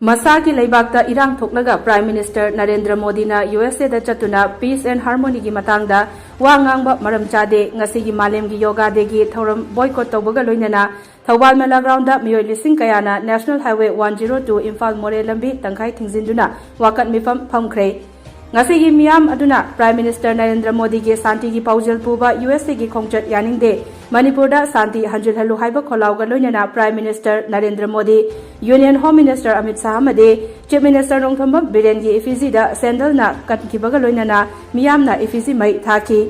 Masagi leibakta irang thoklaga Prime Minister Narendra Modi na USA da chatuna Peace and Harmony gi matangda wa ngangba maram chade ngasi gi malem gi yoga de gi thoram boycott tawbaga loinana Thawbal Mela ground da miyoi lising kayana National Highway 102 Imphal More lambi tangkai thingzinduna wakat mifam phamkhre ngasi gi miyam aduna Prime Minister Narendra Modi gi santi gi paujal puba USA gi khongchat yaningde Manipur da santi hanjul halu haiba kholauga loinana Prime Minister Narendra Modi Union Home Minister Amit Shah amade Chief Minister Nongthambam Biren gi effigy da sandal na katkibaga loinana miyam na effigy mai thaki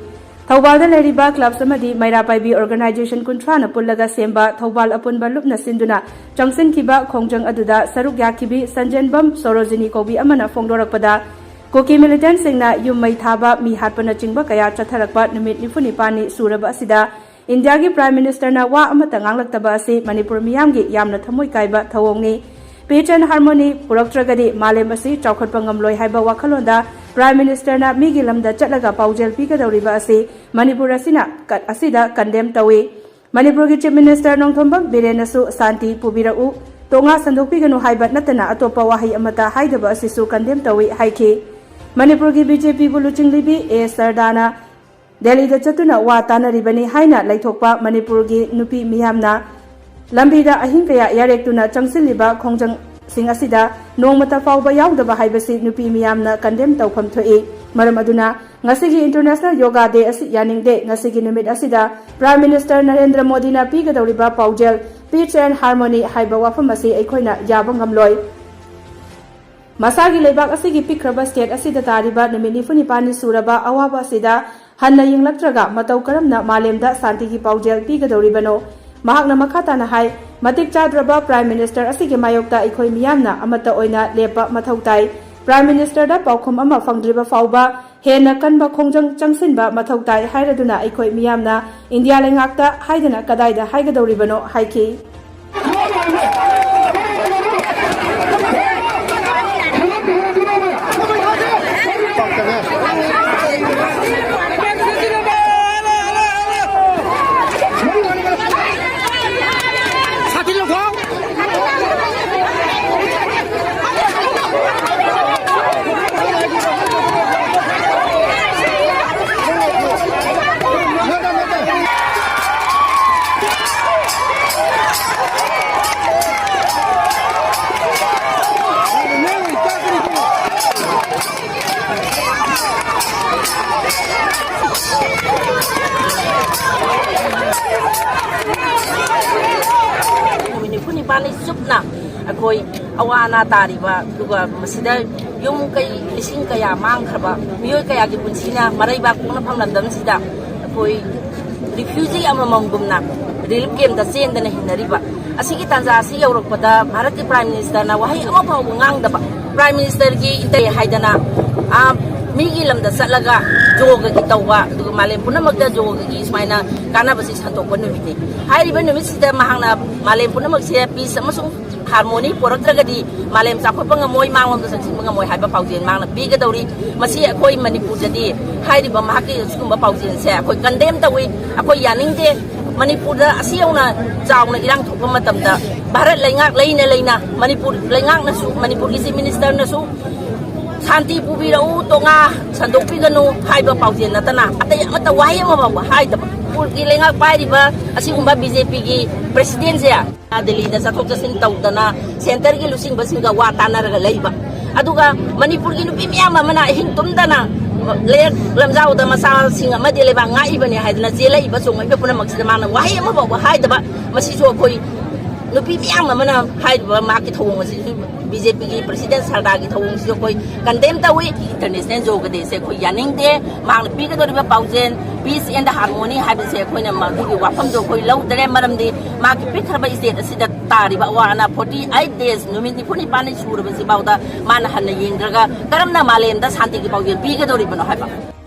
Thawbal da leriba club samadi Maira Paibi organization kuntra na pullaga semba Thawbal apunba lupna sinduna changsin kiba khongjang aduda saruk yakibi Sanjanbam Sorojini Kobi amana fongdorakpada Koki militant singna yummai thaba mi hatpana chingba kaya chatharakpa numit nifuni suraba asida India ki Prime Minister na wa amata nganglaktaba asi Manipur miyam gi yamna thamoi kaiba thawongni Peace and Harmony puraktragadi malem asi chawkhatpa ngamloi haiba wakhalonda Prime Minister na migi lamda chatlaga paujel pikadawriba asi Manipur asida condemn tawi Manipur ki Chief Minister Nongthambam Biren asu santi pubirau tonga sandokpiganu haiba natana atopa wahi amata haidaba asisu condemn tawi haiki Manipur ki BJP buluching libi A Sardana Delhi da chatuna wa tanaribani haina laithokpa Manipur gi nupi miyamna lambida ahing kaya yarektuna changsiliba khongjang sing asida nongmata fawba yaudaba haibasi nupi miyamna condemn tawpham thoi maram aduna ngasigi International Yoga Day asi yaningde ngasigi numit asida Prime Minister Narendra Modi na pigadawriba paujel Peace and Harmony haiba wafam asi aikhoina yaba ngamloi Masagi leibak asigi pikraba state asida tariba numit nifuni pani suraba awaba asida Hanna yinglatraga matau karamna malemda santi gi paujel pigadawribano mahakna makhatana hai matik chadraba Prime Minister asigi mayokta ikhoi miyamna amata oina lepa mathautai Prime Minister da paukhom ama fangdriba fauba hena kanba khongjang changsinba mathautai hairaduna ikhoi miyamna India lengakta haidana kadaida haigadawribano haiki Pani supna akoi awana tariba duga masida yum kai ising kaya mangkhaba miyoi kaya gi punsina maraiba kuna phamlandam sida akoi refugee amamamgumna relief camp da sendana hinariba asigi tanja asi yorokpada Bharat ki Prime Minister na wahi ama phaw ngangdaba Prime Minister gi intai haidana migi lamda satlaga joga gi tawwa duga malem punamagda joga gi ismaina kana basi santokpa numiti hairiba numit sida mahangna malem punamag se peace amasung harmony poratragadi malem chakhopa ngamoi mangom da sangsing ngamoi haiba paujin mangna biga dawri masi akoi Manipur jadi hairiba mahaki skumba paujin se akoi condemn tawi akoi yaningde Manipur da asiyauna chawna irang thokpa matamda Bharat leingak leina Manipur leingak nasu Manipur ki Chief Minister nasu Santi pubirau tonga sandokpiganu haiba paujin natana atay amata wahi amaba haidaba purki lengak pairiba asigumba BJP gi president ya Delhi da sathok jasin tawdana center gi lusing basinga wa tanaraga leiba aduga Manipur gi nupi miyama mana hingtumdana le lamjau da masa singa made leba ngai bani haidana jelai ba songa be puna maksida mana wahi amaba haidaba masi so koi nupi miyama mana haidaba maki thong masi BJP की president सरदार की थोंग से कोई condemn Tawi international जोग दे से कोई यानिंग दे मांग P के दोरिबा पाउजेन piece and harmony हाबे से कोई न मांग की वाफम जो कोई लौ दरे मरम दे मांग की पिखरबा स्टेट असिदा तारिबा वाना 48 डेज नुमित निफुनी पानी सुरबा से बाउदा मान हन यिंद्रगा करमना मालेम दा शांति की पाउजेन पी के दोरिबा न हाबा